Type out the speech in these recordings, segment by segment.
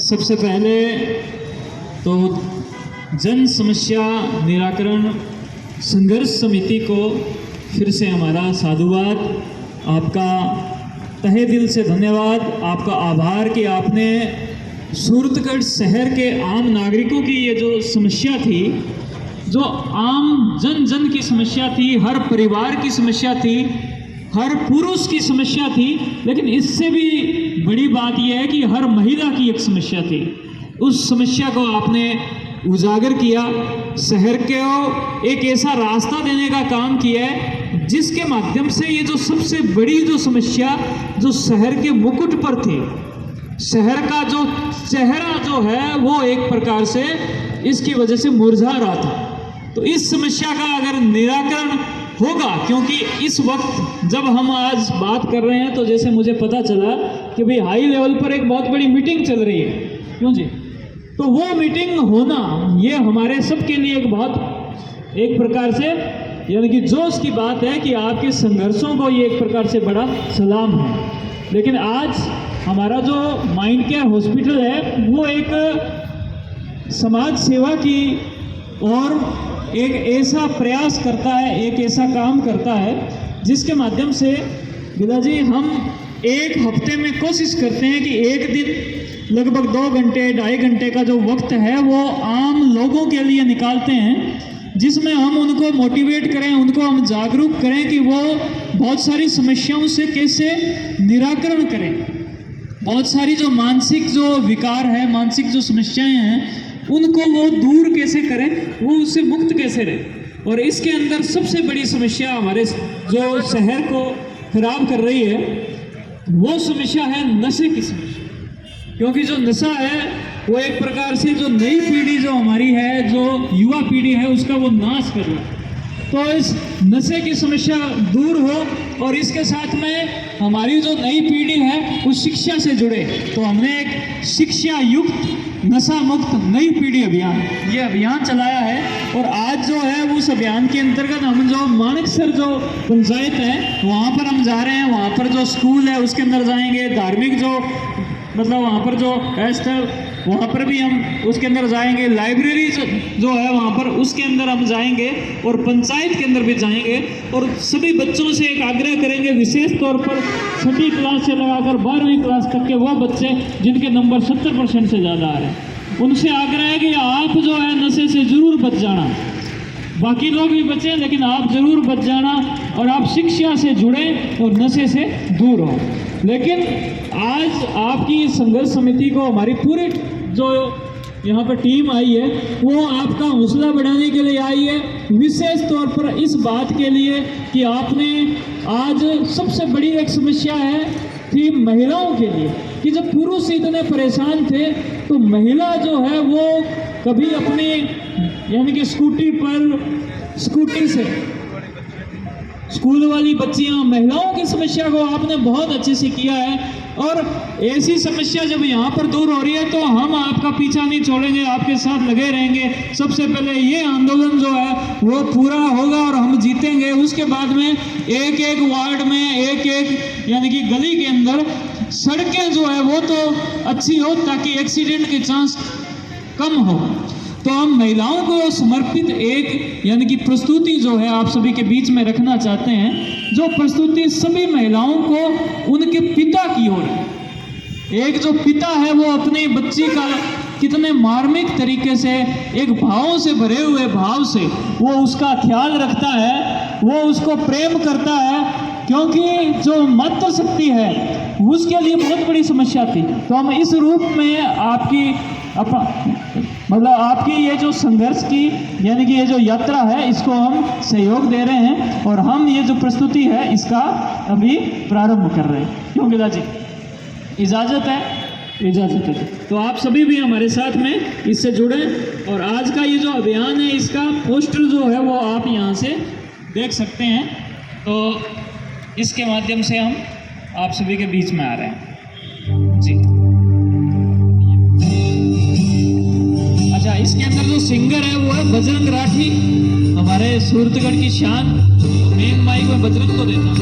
सबसे पहले तो जन समस्या निराकरण संघर्ष समिति को फिर से हमारा साधुवाद, आपका तहे दिल से धन्यवाद, आपका आभार कि आपने सूरतगढ़ शहर के आम नागरिकों की ये जो समस्या थी, जो आम जन जन की समस्या थी, हर परिवार की समस्या थी, हर पुरुष की समस्या थी, लेकिन इससे भी बड़ी बात यह है कि हर महिला की एक समस्या थी। उस समस्या को आपने उजागर किया, शहर को एक ऐसा रास्ता देने का काम किया है जिसके माध्यम से ये जो सबसे बड़ी जो समस्या जो शहर के मुकुट पर थी, शहर का जो चेहरा जो है वो एक प्रकार से इसकी वजह से मुरझा रहा था। तो इस समस्या का अगर निराकरण होगा, क्योंकि इस वक्त जब हम आज बात कर रहे हैं तो जैसे मुझे पता चला कि भाई हाई लेवल पर एक बहुत बड़ी मीटिंग चल रही है, क्यों जी? तो वो मीटिंग होना ये हमारे सबके लिए एक बहुत एक प्रकार से यानी कि जोश की बात है कि आपके संघर्षों को ये एक प्रकार से बड़ा सलाम है। लेकिन आज हमारा जो माइंड केयर हॉस्पिटल है वो एक समाज सेवा की और एक ऐसा प्रयास करता है, एक ऐसा काम करता है जिसके माध्यम से गिला जी हम एक हफ्ते में कोशिश करते हैं कि एक दिन लगभग 2 घंटे 2.5 घंटे का जो वक्त है वो आम लोगों के लिए निकालते हैं, जिसमें हम उनको मोटिवेट करें, उनको हम जागरूक करें कि वो बहुत सारी समस्याओं से कैसे निराकरण करें, बहुत सारी जो मानसिक जो विकार है, मानसिक जो समस्याएं हैं, उनको वो दूर कैसे करें, वो उससे मुक्त कैसे रहे। और इसके अंदर सबसे बड़ी समस्या हमारे जो शहर को खराब कर रही है वो समस्या है नशे की समस्या। क्योंकि जो नशा है वो एक प्रकार से जो नई पीढ़ी जो हमारी है, जो युवा पीढ़ी है, उसका वो नाश कर रहा है। तो इस नशे की समस्या दूर हो और इसके साथ में हमारी जो नई पीढ़ी है वो शिक्षा से जुड़े, तो हमने एक शिक्षा युक्त नशा मुक्त नई पीढ़ी अभियान ये अभियान चलाया है। और आज जो है उस अभियान के अंतर्गत हम जो माणिकसर जो पंचायत है वहाँ पर हम जा रहे हैं, वहाँ पर जो स्कूल है उसके अंदर जाएंगे, धार्मिक जो मतलब वहाँ पर जो स्थल वहाँ पर भी हम उसके अंदर जाएंगे, लाइब्रेरी जो है वहाँ पर उसके अंदर हम जाएंगे और पंचायत के अंदर भी जाएंगे और सभी बच्चों से एक आग्रह करेंगे, विशेष तौर पर 6ठी क्लास से लगाकर 12वीं क्लास तक के वो बच्चे जिनके नंबर 70% से ज़्यादा आ रहे हैं, उनसे आग्रह है कि आप जो है नशे से ज़रूर बच जाना, बाकी लोग भी बचें लेकिन आप ज़रूर बच जाना और आप शिक्षा से जुड़ें और नशे से दूर हो। लेकिन आज आपकी संघर्ष समिति को हमारी पूरी जो यहाँ पर टीम आई है वो आपका हौसला बढ़ाने के लिए आई है, विशेष तौर पर इस बात के लिए कि आपने आज सबसे बड़ी एक समस्या है थी महिलाओं के लिए कि जब पुरुष इतने परेशान थे तो महिला जो है वो कभी अपनी यानी कि स्कूटी से स्कूल वाली बच्चियां, महिलाओं की समस्या को आपने बहुत अच्छे से किया है। और ऐसी समस्या जब यहाँ पर दूर हो रही है तो हम आपका पीछा नहीं छोड़ेंगे, आपके साथ लगे रहेंगे। सबसे पहले ये आंदोलन जो है वो पूरा होगा और हम जीतेंगे। उसके बाद में एक एक वार्ड में एक एक यानी कि गली के अंदर सड़कें जो है वो तो अच्छी हो ताकि एक्सीडेंट के चांस कम हो। तो हम महिलाओं को समर्पित एक यानी कि प्रस्तुति जो है आप सभी के बीच में रखना चाहते हैं, जो प्रस्तुति सभी महिलाओं को उनके पिता की ओर है। एक जो पिता है वो अपनी बच्ची का कितने मार्मिक तरीके से एक भावों से भरे हुए भाव से वो उसका ख्याल रखता है, वो उसको प्रेम करता है, क्योंकि जो मातृ शक्ति है उसके लिए बहुत बड़ी समस्या थी। तो हम इस रूप में आपकी ये जो संघर्ष की यानी कि ये जो यात्रा है इसको हम सहयोग दे रहे हैं और हम ये जो प्रस्तुति है इसका अभी प्रारंभ कर रहे हैं। क्यों गिला जी, इजाज़त है? तो आप सभी भी हमारे साथ में इससे जुड़े और आज का ये जो अभियान है इसका पोस्टर जो है वो आप यहाँ से देख सकते हैं। तो इसके माध्यम से हम आप सभी के बीच में आ रहे हैं जी। अच्छा, इसके अंदर जो सिंगर है वो है बजरंग राठी, हमारे सूरतगढ़ की शान। मेन माइक में बजरंग को देता हूँ।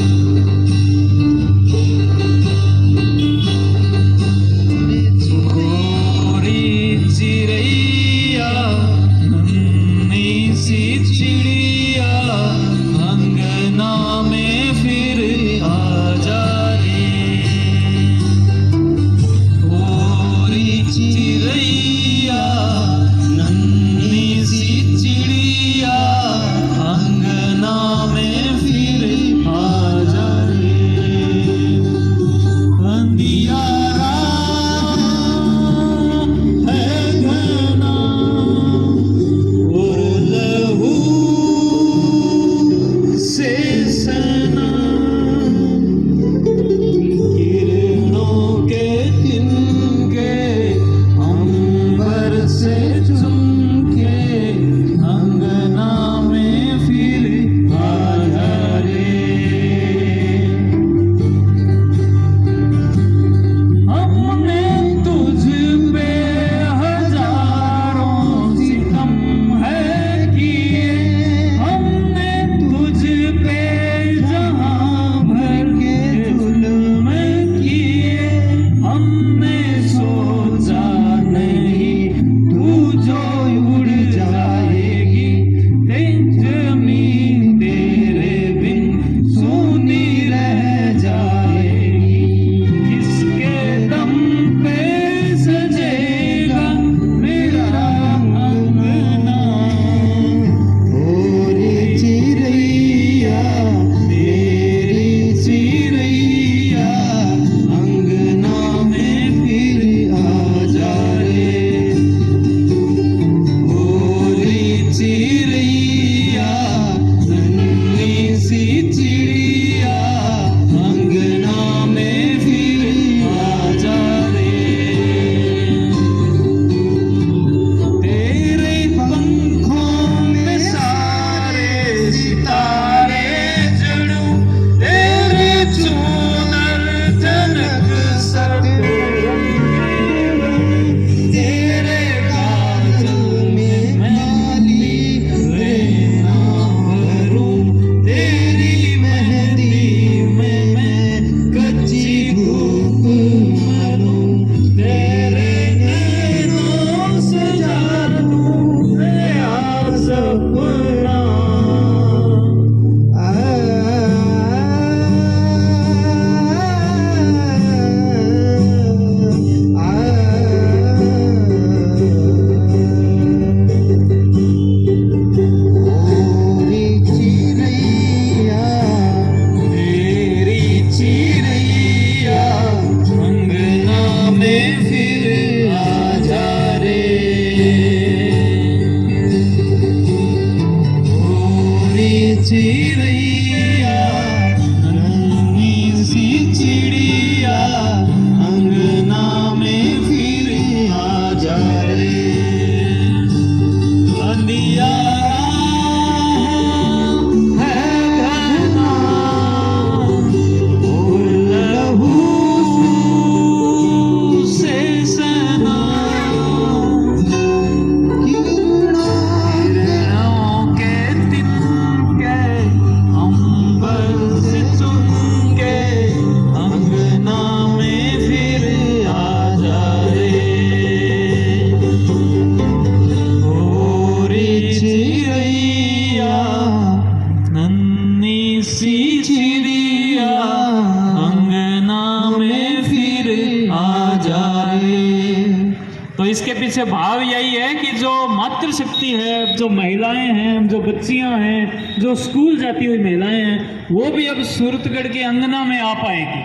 तो इसके पीछे भाव यही है कि जो मातृशक्ति है, जो महिलाएं हैं, जो बच्चियां हैं, जो स्कूल जाती हुई महिलाएं हैं, वो भी अब सूरतगढ़ के अंगना में आ पाएगी।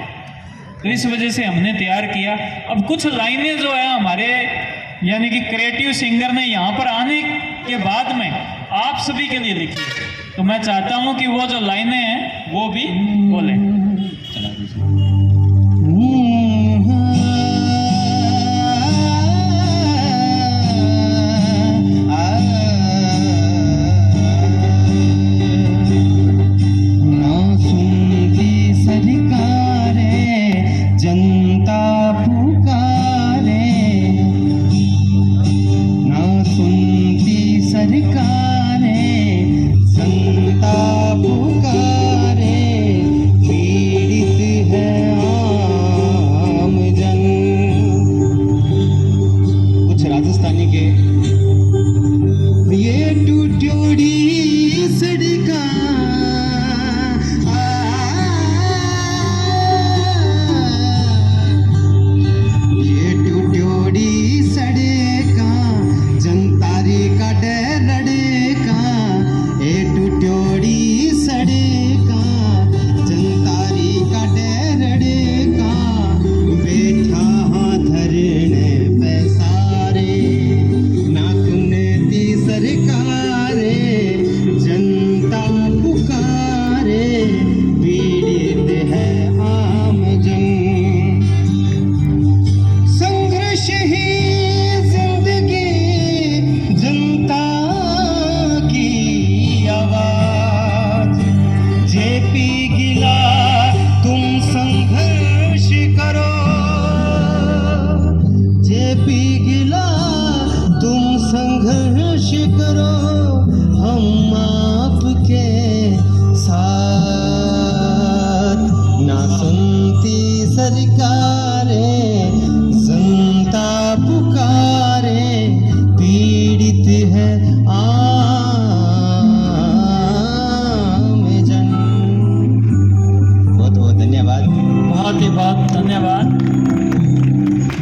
तो इस वजह से हमने तैयार किया। अब कुछ लाइनें जो है हमारे यानी कि क्रिएटिव सिंगर ने यहाँ पर आने के बाद में आप सभी के लिए लिखी है। तो मैं चाहता हूँ कि वो जो लाइनें हैं वो भी बोले।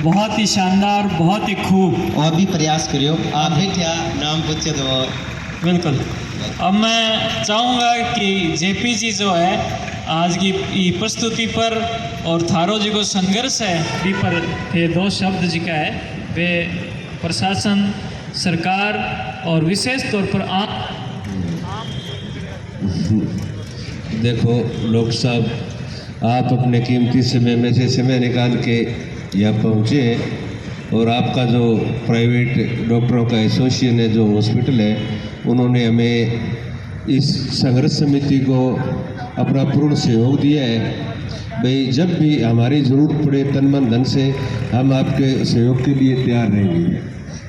बहुत ही शानदार, बहुत ही खूब। और भी प्रयास करियो आप भी क्या नाम पूछे तो बिल्कुल। अब मैं चाहूँगा कि जेपी जी जो है आज की ई प्रस्तुति पर और थारो जी को संघर्ष है बी पर ये दो शब्द जी का है वे प्रशासन, सरकार और विशेष तौर पर आप देखो लोग साहब, आप अपने कीमती समय में से समय निकाल के यहाँ पहुँचे और आपका जो प्राइवेट डॉक्टरों का एसोसिएशन है, जो हॉस्पिटल है, उन्होंने हमें इस संघर्ष समिति को अपना पूर्ण सहयोग दिया है। भाई जब भी हमारी ज़रूरत पड़े तन मन धन से हम आपके सहयोग के लिए तैयार रहेंगे।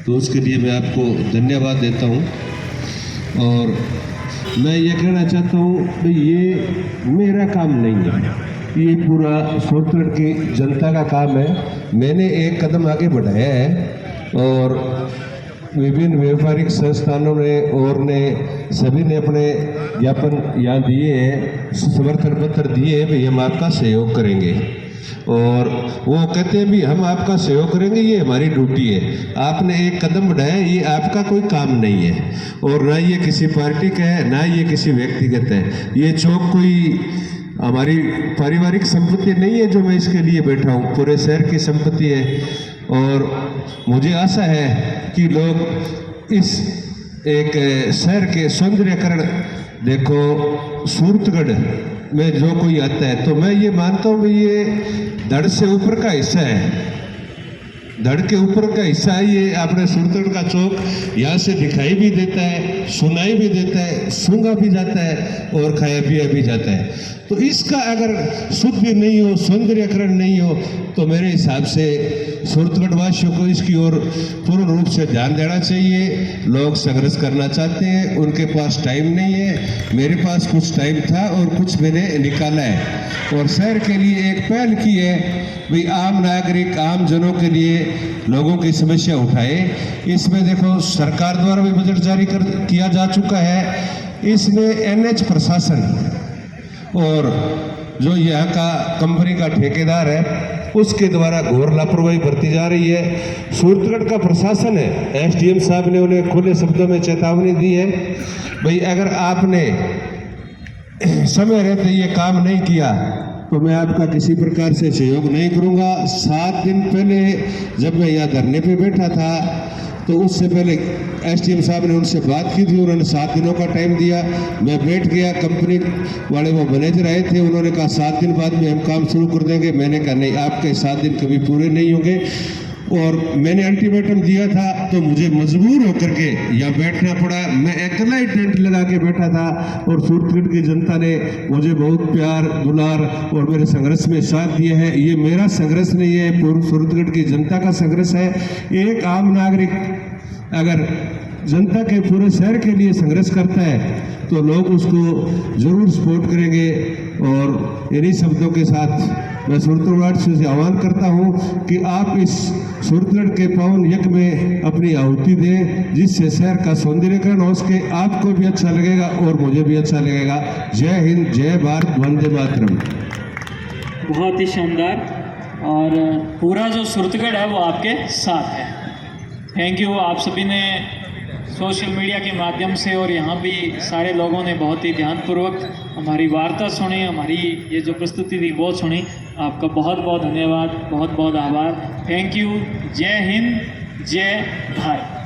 तो उसके लिए मैं आपको धन्यवाद देता हूँ। और मैं ये कहना चाहता हूँ कि ये मेरा काम नहीं है, ये पूरा सूरतगढ़ की जनता का काम है। मैंने एक कदम आगे बढ़ाया है और विभिन्न व्यापारिक संस्थानों ने और ने सभी ने अपने ज्ञापन यहाँ दिए हैं, समर्थन पत्र दिए हैं भाई हम आपका सहयोग करेंगे। और वो कहते हैं भी हम आपका सहयोग करेंगे, ये हमारी ड्यूटी है। आपने एक कदम बढ़ाया, ये आपका कोई काम नहीं है और ना ये किसी पार्टी का है, ना ये किसी व्यक्तिगत है। ये चौक कोई हमारी पारिवारिक संपत्ति नहीं है जो मैं इसके लिए बैठा हूँ, पूरे शहर की संपत्ति है। और मुझे आशा है कि लोग इस एक शहर के सौंदर्यकरण, देखो सूरतगढ़ में जो कोई आता है तो मैं ये मानता हूँ कि ये धड़ से ऊपर का हिस्सा है, धड़ के ऊपर का हिस्सा है ये। अपने सूरतगढ़ का चौक यहाँ से दिखाई भी देता है, सुनाई भी देता है, सूंघा भी जाता है और खाया पिया भी जाता है। तो इसका अगर शुद्ध नहीं हो, सौंदर्यकरण नहीं हो, तो मेरे हिसाब से सूरतगढ़ वासियों को इसकी ओर पूर्ण रूप से ध्यान देना चाहिए। लोग संघर्ष करना चाहते हैं, उनके पास टाइम नहीं है। मेरे पास कुछ टाइम था और कुछ मैंने निकाला है और शहर के लिए एक पहल की है भाई आम नागरिक, आम जनों के लिए लोगों की समस्या उठाए। इसमें देखो सरकार द्वारा भी बजट जारी किया जा चुका है। इसमें NH प्रशासन और जो यहाँ का कंपनी का ठेकेदार है उसके द्वारा घोर लापरवाही बरती जा रही है। सूरतगढ़ का प्रशासन है, एसडीएम साहब ने उन्हें खुले शब्दों में चेतावनी दी है, भाई अगर आपने समय रहते ये काम नहीं किया तो मैं आपका किसी प्रकार से सहयोग नहीं करूंगा। 7 दिन पहले जब मैं यहाँ धरने पे बैठा था तो उससे पहले एसडीएम साहब ने उनसे बात की थी, उन्होंने 7 दिनों का टाइम दिया। मैं बैठ गया, कंपनी वाले वो मैनेजर आए थे, उन्होंने कहा 7 दिन बाद में हम काम शुरू कर देंगे। मैंने कहा नहीं, आपके 7 दिन कभी पूरे नहीं होंगे। और मैंने अल्टीमेटम दिया था तो मुझे मजबूर होकर के यहाँ बैठना पड़ा। मैं अकेला ही टेंट लगा के बैठा था और सूरतगढ़ की जनता ने मुझे बहुत प्यार दुलार और मेरे संघर्ष में साथ दिया है। ये मेरा संघर्ष नहीं है, पूर्व सूरतगढ़ की जनता का संघर्ष है। एक आम नागरिक अगर जनता के पूरे शहर के लिए संघर्ष करता है तो लोग उसको जरूर सपोर्ट करेंगे। और इन्हीं शब्दों के साथ मैं सूरतगढ़ से आह्वान करता हूँ कि आप इस सूरतगढ़ के पावन यज्ञ में अपनी आहुति दें, जिससे शहर का सौंदर्यीकरण हो सके, आपको भी अच्छा लगेगा और मुझे भी अच्छा लगेगा। जय हिंद, जय भारत, वंदे मातरम। बहुत ही शानदार, और पूरा जो सूरतगढ़ है वो आपके साथ है। Thank you. आप सभी ने सोशल मीडिया के माध्यम से और यहाँ भी सारे लोगों ने बहुत ही ध्यानपूर्वक हमारी वार्ता सुनी, हमारी ये जो प्रस्तुति थी वो सुनी। आपका बहुत बहुत धन्यवाद, बहुत बहुत आभार। Thank you. जय हिंद, जय भारत।